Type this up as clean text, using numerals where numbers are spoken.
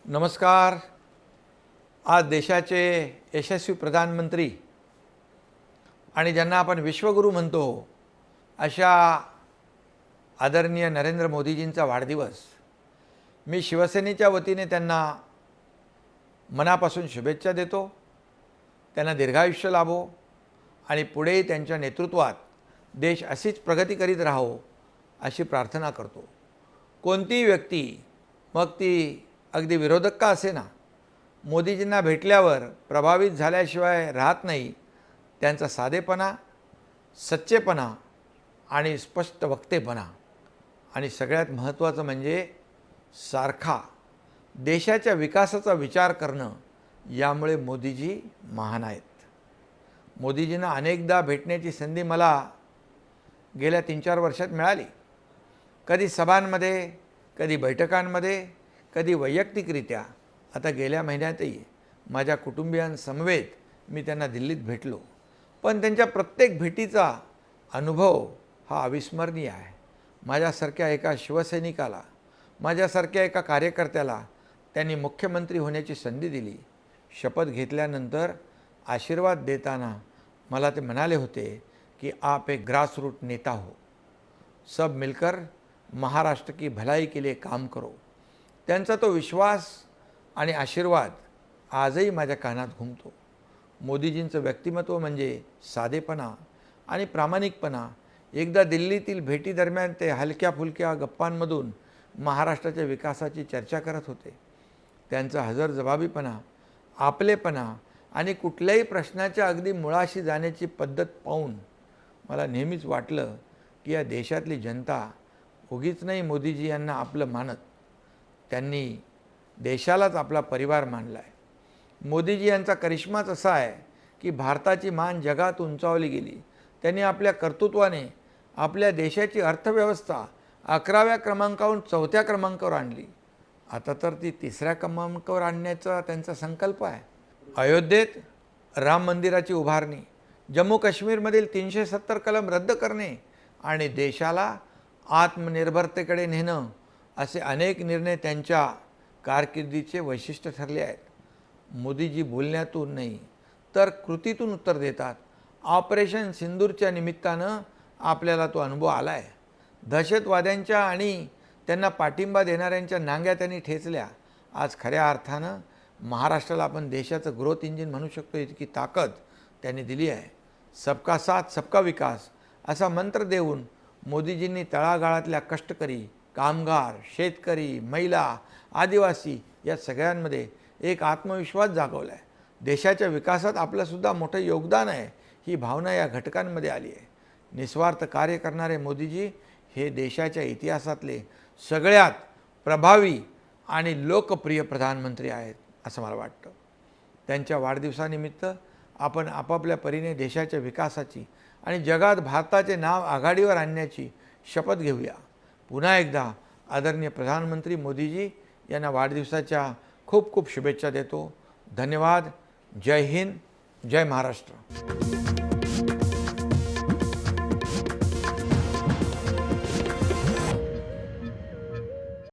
नमस्कार। आज देशाचे यशस्वी प्रधानमंत्री आणि ज्यांना आपण विश्वगुरू म्हणतो अशा आदरणीय नरेंद्र मोदीजींचा वाढदिवस। मी शिवसेनेच्या वतीने त्यांना मनापासून शुभेच्छा देतो। त्यांना दीर्घायुष्य लाभो आणि पुढे त्यांच्या नेतृत्वात देश अशीच प्रगती करीत राहो अशी प्रार्थना करतो। कोणतीही व्यक्ती, मग ती अगदी विरोधक का असेना, मोदीजींना भेटल्यावर प्रभावित झाल्याशिवाय राहत नाही। त्यांचा साधेपणा, सच्चेपणा आणि स्पष्ट वक्तेपणा आणि सगळ्यात महत्त्वाचं म्हणजे सारखा देशाच्या विकासाचा विचार करणं, यामुळे मोदीजी महान आहेत। मोदीजींना अनेकदा भेटण्याची संधी मला गेल्या 3-4 वर्षात मिळाली। कधी सभांमध्ये, कधी बैठकांमध्ये, कधी वैयक्तिकरित्या। आता गेल्या महिन्यातही माझ्या कुटुंबियांसमवेत मी त्यांना दिल्लीत भेटलो। पण त्यांच्या प्रत्येक भेटीचा अनुभव हा अविस्मरणीय आहे। माझ्यासारख्या एका शिवसैनिकाला, माझ्यासारख्या एका कार्यकर्त्याला त्यांनी मुख्यमंत्री होण्याची संधी दिली। शपथ घेतल्यानंतर आशीर्वाद देताना मला ते म्हणाले होते कि आप एक ग्रासरूट नेता हो, सब मिलकर महाराष्ट्र की भलाई के लिए काम करो। त्यांचा तो विश्वास आणि आशीर्वाद आजही माझ्या कानात घुमतो। मोदीजींचं व्यक्तिमत्व म्हणजे साधेपणा आणि प्रामाणिकपणा। एकदा दिल्लीतील भेटीदरम्यान ते हलक्या फुलक्या गप्पांमधून महाराष्ट्राच्या विकासाची चर्चा करत होते। त्यांचा हजरजबाबीपणा, आपलेपणा आणि कुठल्याही प्रश्नाच्या अगदी मुळाशी जाण्याची पद्धत पाहून मला नेहमीच वाटलं की या देशातली जनता उगीच नाही मोदीजी यांना आपलं मानत, त्यांनी देशालाच आपला परिवार मानला आहे। मोदीजी यांचा करिश्माच असा आहे की भारताची मान जगात उंचावली गेली। त्यांनी आपल्या कर्तृत्वाने आपल्या देशाची अर्थव्यवस्था 11व्या क्रमांकावरून 4थ्या क्रमांकावर आणली। आता तर ती 3ऱ्या क्रमांकावर आणण्याचा त्यांचा संकल्प आहे। अयोध्येत राम मंदिराची उभारणी, जम्मू काश्मीरमधील 370 कलम रद्द करणे आणि देशाला आत्मनिर्भरतेकडे नेणं, असे अनेक निर्णय त्यांच्या कारकिर्दीचे वैशिष्ट्य ठरले आहेत। मोदीजी बोलण्यातून नाही तर कृतीतून उत्तर देतात। ऑपरेशन सिंदूरच्या निमित्तानं आपल्याला तो अनुभव आला आहे। दहशतवाद्यांच्या आणि त्यांना पाठिंबा देणाऱ्यांच्या नांग्या त्यांनी ठेचल्या। आज खऱ्या अर्थानं महाराष्ट्राला आपण देशाचं ग्रोथ इंजिन म्हणू शकतो, इतकी ताकद त्यांनी दिली आहे। सबका साथ सबका विकास असा मंत्र देऊन मोदीजींनी तळागाळातल्या कष्टकरी, कामगार, शेतकरी, महिला, आदिवासी या सगळ्यांमध्ये एक आत्मविश्वास जागवला आहे। देशाच्या विकासात आपलंसुद्धा मोठं योगदान आहे, ही भावना या घटकांमध्ये आली आहे। निस्वार्थ कार्य करणारे मोदीजी हे देशाच्या इतिहासातले सगळ्यात प्रभावी आणि लोकप्रिय प्रधानमंत्री आहेत असं मला वाटतं। त्यांच्या वाढदिवसानिमित्त आपण आपापल्या परीने देशाच्या विकासाची आणि जगात भारताचे नाव आघाडीवर आणण्याची शपथ घेऊया। पुन्हा एकदा आदरणीय प्रधानमंत्री मोदीजी यांना वाढदिवसाच्या खूप खूप शुभेच्छा देतो। धन्यवाद। जय हिंद, जय महाराष्ट्र।